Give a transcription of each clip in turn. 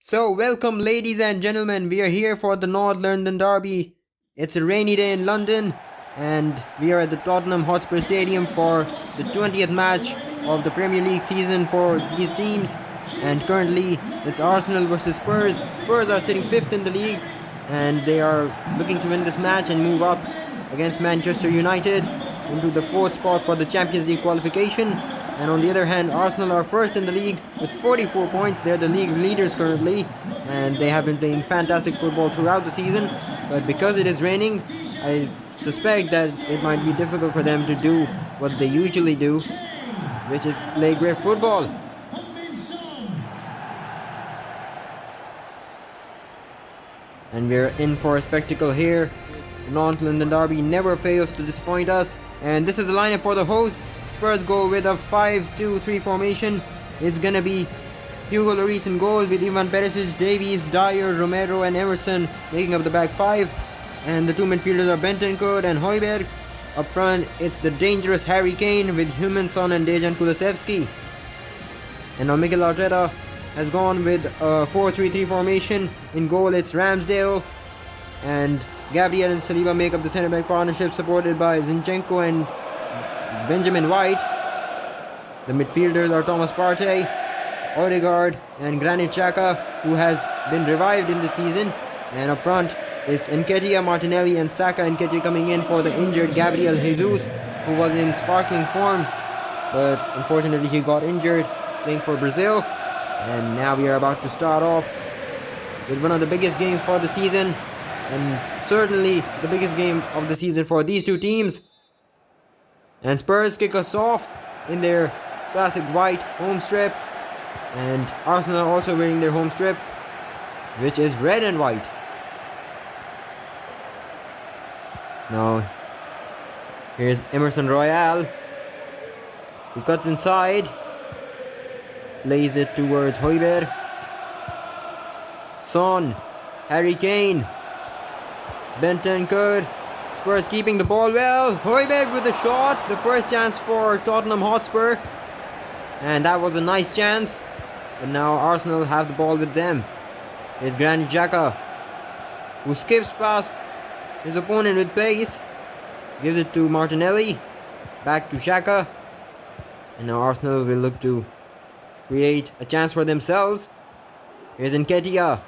So, welcome, ladies and gentlemen. We are here for the North London Derby. It's a rainy day in London, and we are at the Tottenham Hotspur Stadium for the 20th match of the Premier League season for these teams. And currently, it's Arsenal versus Spurs. Spurs are sitting 5th in the league, and they are looking to win this match and move up against Manchester United into the 4th spot for the Champions League qualification. And on the other hand, Arsenal are first in the league with 44 points. They're the league leaders currently, and they have been playing fantastic football throughout the season. But because it is raining, I suspect that it might be difficult for them to do what they usually do, which is play great football. And we're in for a spectacle here. The North London Derby never fails to disappoint us. And this is the lineup for the hosts. Spurs go with a 5-2-3 formation. It's gonna be Hugo Lloris in goal with Ivan Perisic, Davies, Dyer, Romero and Emerson making up the back five. And the two midfielders are Bentancur and Højbjerg. Up front, it's the dangerous Harry Kane with Humansson and Dejan Kulusevski. And now Mikel Arteta has gone with a 4-3-3 formation. In goal, it's Ramsdale and Gabriel and Saliba make up the centre-back partnership, supported by Zinchenko and Benjamin White. The midfielders are Thomas Partey, Odegaard and Granit Xhaka, who has been revived in the season. And up front, it's Nketiah, Martinelli and Saka. Nketiah coming in for the injured Gabriel Jesus, who was in sparkling form, but unfortunately he got injured playing for Brazil. And now we are about to start off with one of the biggest games for the season, and certainly the biggest game of the season for these two teams. And Spurs kick us off in their classic white home strip, and Arsenal are also wearing their home strip, which is red and white. Now here's Emerson Royale, who cuts inside, plays it towards Højbjerg. Son, Harry Kane, Bentancur. Spurs keeping the ball well. Højbjerg with a shot, the first chance for Tottenham Hotspur, and that was a nice chance. But now Arsenal have the ball with them. Here's Granit Xhaka, who skips past his opponent with pace, gives it to Martinelli, back to Xhaka, and now Arsenal will look to create a chance for themselves. Here's Nketiah.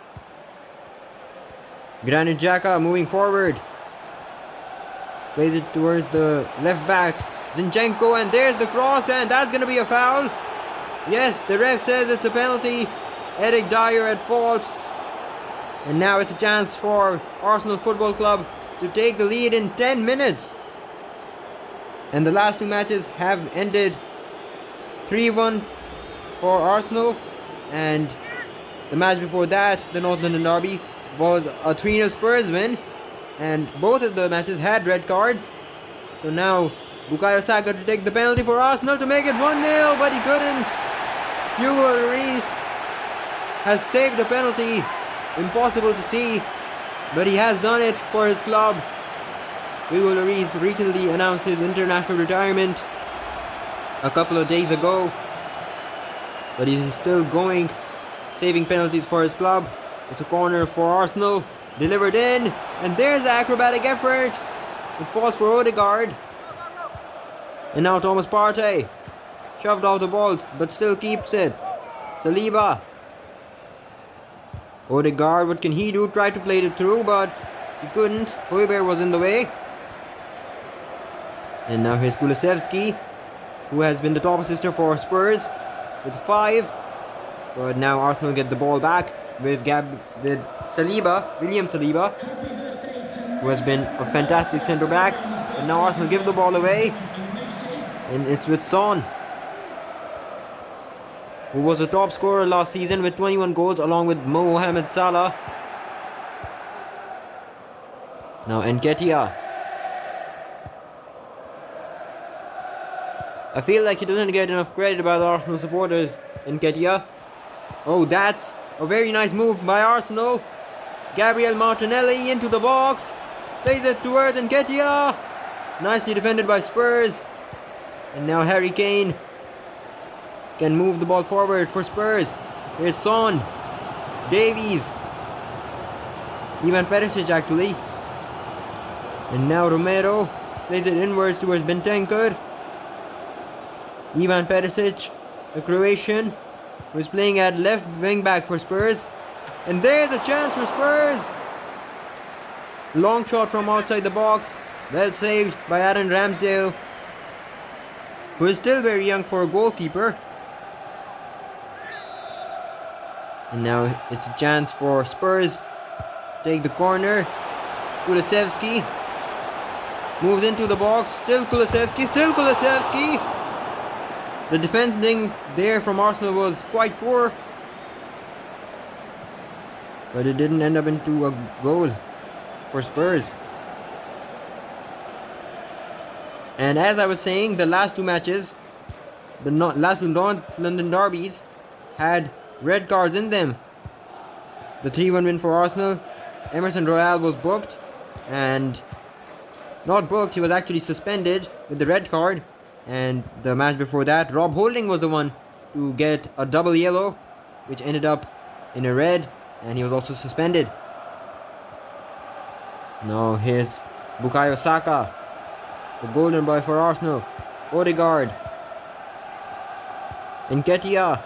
Granit Xhaka moving forward, plays it towards the left back Zinchenko, and there's the cross, and that's gonna be a foul. Yes, the ref says it's a penalty. Eric Dyer at fault. And now it's a chance for Arsenal Football Club to take the lead in 10 minutes. And the last two matches have ended 3-1 for Arsenal, and the match before that, the North London Derby, was a 3-0 Spurs win, and both of the matches had red cards. So now Bukayo Saka to take the penalty for Arsenal to make it 1-0, but he couldn't. Hugo Lloris has saved the penalty. Impossible to see, but he has done it for his club. Hugo Lloris recently announced his international retirement a couple of days ago, but he's still going, saving penalties for his club. It's a corner for Arsenal, delivered in, and there's the acrobatic effort. It falls for Odegaard. And now Thomas Partey, shoved off the balls, but still keeps it. Saliba. Odegaard, what can he do? Tried to play it through, but he couldn't. Højbjerg was in the way. And now here's Kulusevski, who has been the top assister for Spurs with 5. But now Arsenal get the ball back with Saliba, William Saliba, who has been a fantastic centre back. And now Arsenal give the ball away, and it's with Son, who was a top scorer last season with 21 goals along with Mohamed Salah. Now Nketiah. I feel like he doesn't get enough credit by the Arsenal supporters, Nketiah. Oh, that's a very nice move by Arsenal. Gabriel Martinelli into the box, plays it towards Nketiah. Nicely defended by Spurs. And now Harry Kane can move the ball forward for Spurs. Here's Son. Davies. Ivan Perisic actually. And now Romero plays it inwards towards Bentancur. Ivan Perisic, the Croatian, who is playing at left wing back for Spurs. And there's a chance for Spurs. Long shot from outside the box. Well saved by Aaron Ramsdale, who is still very young for a goalkeeper. And now it's a chance for Spurs to take the corner. Kulusevski moves into the box. Still Kulusevski. The defending there from Arsenal was quite poor, but it didn't end up into a goal for Spurs. And as I was saying, the last two matches, the last two North London derbies, had red cards in them. The 3-1 win for Arsenal, Emerson Royal was booked, and not booked, he was actually suspended with the red card. And the match before that, Rob Holding was the one to get a double yellow, which ended up in a red, and he was also suspended. Now here's Bukayo Saka, the golden boy for Arsenal. Odegaard. Nketiah.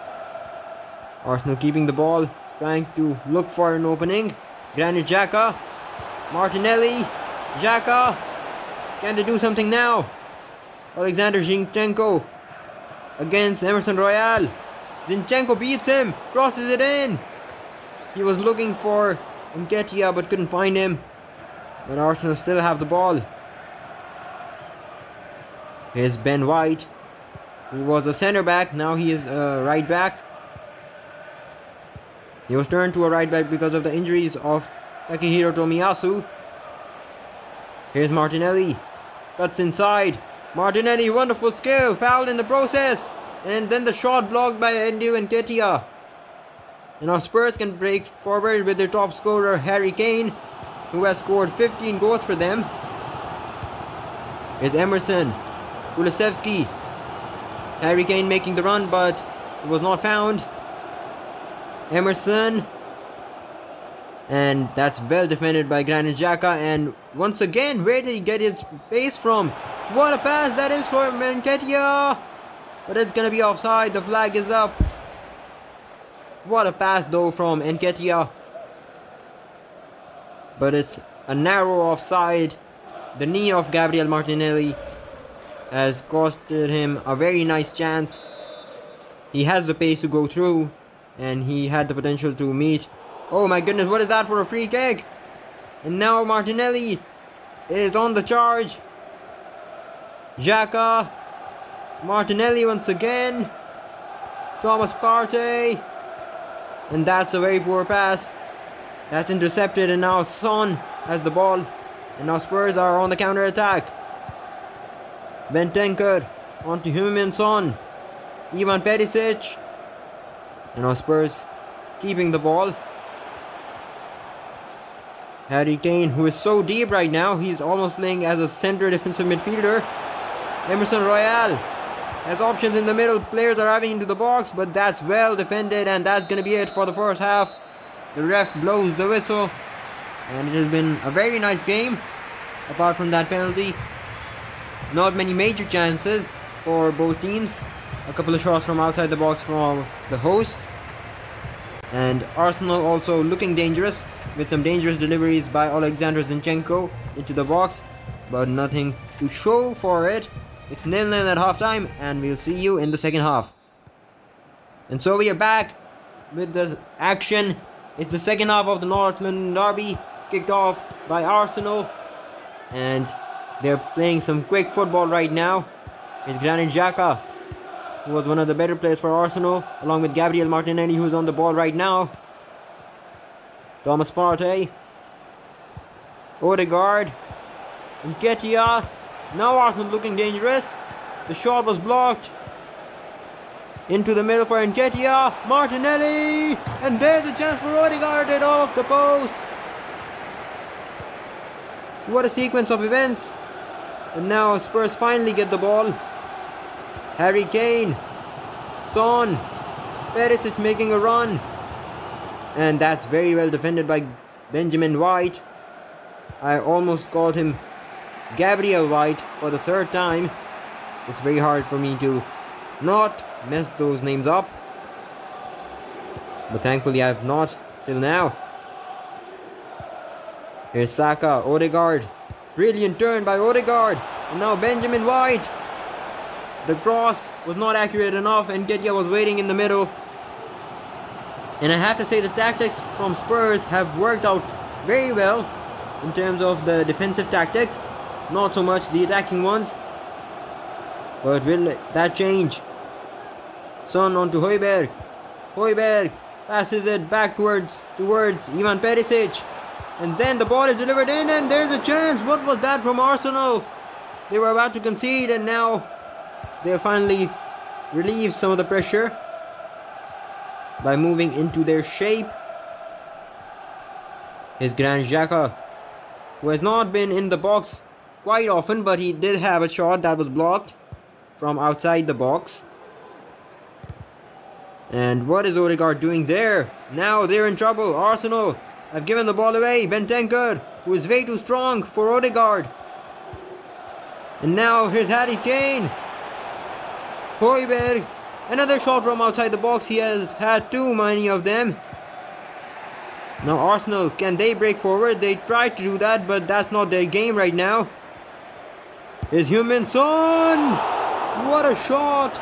Arsenal keeping the ball, trying to look for an opening. Granit Xhaka. Martinelli. Xhaka. Can they do something now? Alexander Zinchenko against Emerson Royal. Zinchenko beats him, crosses it in. He was looking for Nketiah but couldn't find him. But Arsenal still have the ball. Here's Ben White. He was a centre back, now he is a right back. He was turned to a right back because of the injuries of Takehiro Tomiyasu. Here's Martinelli. Cuts inside. Martinelli, wonderful skill, fouled in the process. And then the shot blocked by Endu Nketiah. And now Spurs can break forward with their top scorer Harry Kane, who has scored 15 goals for them. Here's Emerson. Kulusevski. Harry Kane making the run, but it was not found. Emerson. And that's well defended by Granit Xhaka. And once again, where did he get his pace from? What a pass that is for Nketiah. But it's gonna be offside. The flag is up. What a pass though from Nketiah. But it's a narrow offside. The knee of Gabriel Martinelli has costed him a very nice chance. He has the pace to go through, and he had the potential to meet. Oh my goodness, what is that for a free kick? And now Martinelli is on the charge. Xhaka. Martinelli once again. Thomas Partey. And that's a very poor pass. That's intercepted, and now Son has the ball. And now Spurs are on the counter attack. Bentancur onto Heung-min Son. Ivan Perisic. And now Spurs keeping the ball. Harry Kane, who is so deep right now, he's almost playing as a centre defensive midfielder. Emerson Royal has options in the middle. Players are arriving into the box, but that's well defended, and that's going to be it for the first half. The ref blows the whistle, and it has been a very nice game, apart from that penalty. Not many major chances for both teams. A couple of shots from outside the box from the hosts. And Arsenal also looking dangerous, with some dangerous deliveries by Alexander Zinchenko into the box, but nothing to show for it. It's 0-0 at halftime, and we'll see you in the second half. And so we are back with the action. It's the second half of the North London derby, kicked off by Arsenal, and they're playing some quick football right now. It's Granit Xhaka, who was one of the better players for Arsenal, along with Gabriel Martinelli, who's on the ball right now. Thomas Partey. Odegaard. Nketiah. Now Arsenal looking dangerous. The shot was blocked. Into the middle for Nketiah. Martinelli. And there's a chance for Odegaard it off the post. What a sequence of events. And now Spurs finally get the ball. Harry Kane. Son. Perisic making a run. And that's very well defended by Benjamin White. I almost called him Gabriel White for the third time. It's very hard for me to not mess those names up. But thankfully I have not till now. Here's Saka, Odegaard. Brilliant turn by Odegaard. And now Benjamin White. The cross was not accurate enough and Nketiah was waiting in the middle. And I have to say the tactics from Spurs have worked out very well in terms of the defensive tactics. Not so much the attacking ones. But will that change? Son on to Højbjerg. Højbjerg passes it back towards Ivan Perisic. And then the ball is delivered in and there's a chance. What was that from Arsenal? They were about to concede and now they finally relieved some of the pressure by moving into their shape. Here's Granit Xhaka, who has not been in the box quite often, but he did have a shot that was blocked from outside the box. And what is Odegaard doing there? Now they're in trouble. Arsenal have given the ball away. Bentancur, who is way too strong for Odegaard. And now here's Harry Kane. Højbjerg, another shot from outside the box. He has had too many of them. Now Arsenal, can they break forward? They tried to do that, but that's not their game right now. Here's Heung-min Son. What a shot.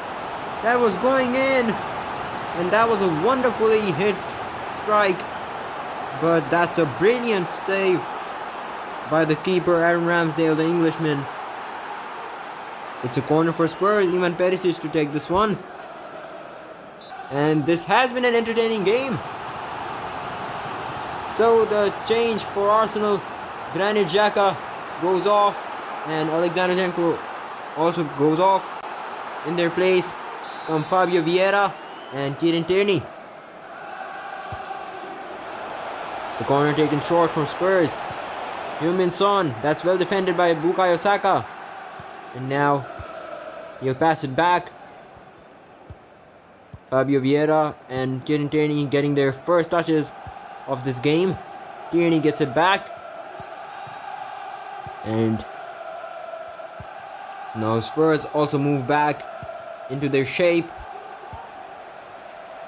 That was going in. And that was a wonderfully hit strike. But that's a brilliant save by the keeper, Aaron Ramsdale, the Englishman. It's a corner for Spurs. Ivan Perisic to take this one. And this has been an entertaining game. So the change for Arsenal, Granit Xhaka goes off and Alexander Zinchenko also goes off. In their place come Fabio Vieira and Kieran Tierney. The corner taken short from Spurs. Heung-min Son, that's well defended by Bukayo Saka. And now he'll pass it back. Fabio Vieira and Kieran Tierney getting their first touches of this game. Tierney gets it back. And now Spurs also move back into their shape.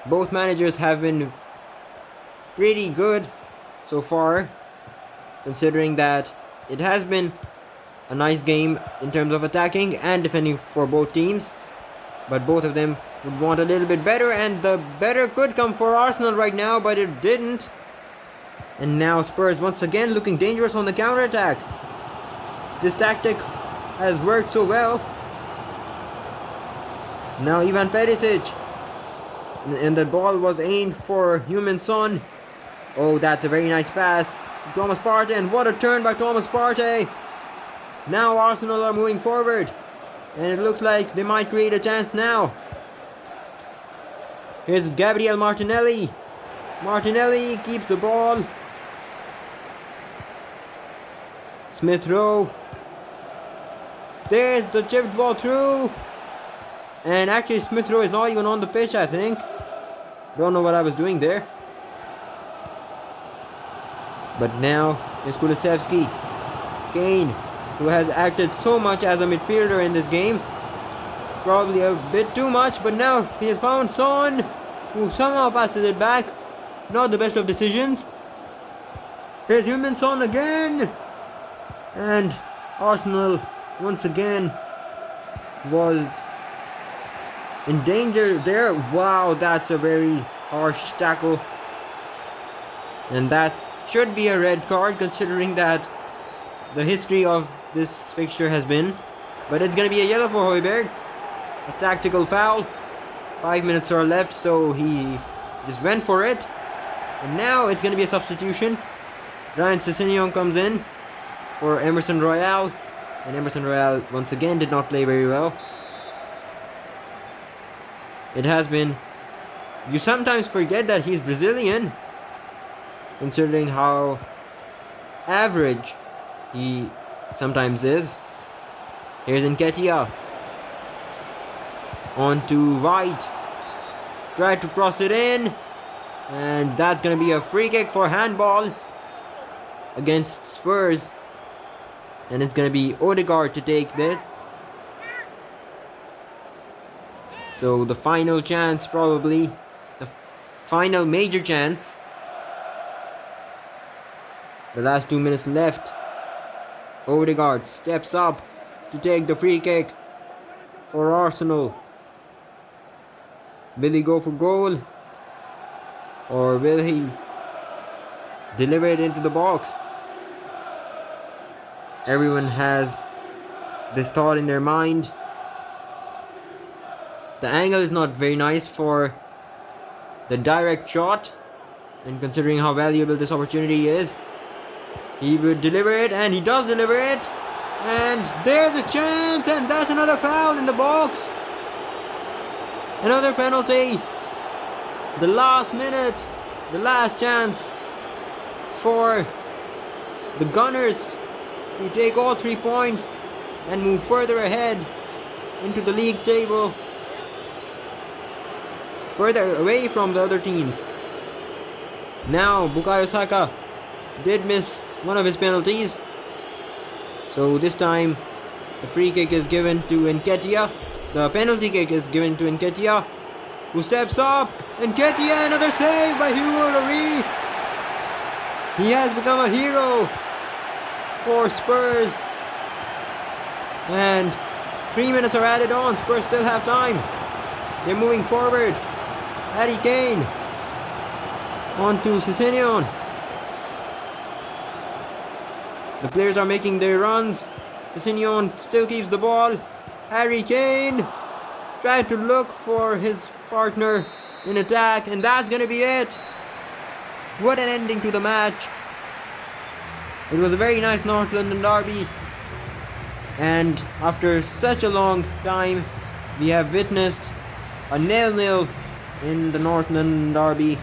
Both managers have been pretty good so far, considering that it has been a nice game in terms of attacking and defending for both teams. But both of them would want a little bit better, and the better could come for Arsenal right now, but it didn't. And now Spurs once again looking dangerous on the counter-attack. This tactic has worked so well. Now Ivan Perisic. And the ball was aimed for Heung-min Son. Oh, that's a very nice pass. Thomas Partey, and what a turn by Thomas Partey. Now Arsenal are moving forward. And it looks like they might create a chance now. Here's Gabriel Martinelli. Martinelli keeps the ball. Smith Rowe. There's the chipped ball through. And actually Smith Rowe is not even on the pitch, I think. Don't know what I was doing there. But now is Kulusevski. Kane, who has acted so much as a midfielder in this game. Probably a bit too much, but now he has found Son, who somehow passes it back. Not the best of decisions. Here's Heung-min Son again. And Arsenal once again was in danger there. Wow, that's a very harsh tackle. And that should be a red card, considering that the history of this fixture has been. But it's going to be a yellow for Højbjerg. A tactical foul. 5 minutes are left, so he just went for it. And now it's going to be a substitution. Ryan Sessegnon comes in for Emerson Royal. And Emerson Royal once again did not play very well. It has been... You sometimes forget that he's Brazilian, considering how average he sometimes is. Here's Nketiah. On to White. Tried to cross it in. And that's going to be a free kick for handball against Spurs. And it's going to be Odegaard to take that. So the final chance, probably. The final major chance. The last 2 minutes left. Odegaard steps up to take the free kick for Arsenal. Will he go for goal? Or will he deliver it into the box? Everyone has this thought in their mind. The angle is not very nice for the direct shot, and considering how valuable this opportunity is, he would deliver it, and he does deliver it. And there's a chance, and that's another foul in the box. Another penalty. The last minute, the last chance for the Gunners to take all 3 points and move further ahead into the league table, further away from the other teams. Now Bukayo Saka did miss one of his penalties, so this time the free kick is given to Nketiah. The penalty kick is given to Nketiah, who steps up. Nketiah, another save by Hugo Lloris. He has become a hero for Spurs. And 3 minutes are added on. Spurs still have time. They're moving forward. Harry Kane on to Sessegnon. The players are making their runs. Sessegnon still keeps the ball. Harry Kane trying to look for his partner in attack, and that's going to be it. What an ending to the match. It was a very nice North London derby, and after such a long time we have witnessed a 0-0 in the North London derby.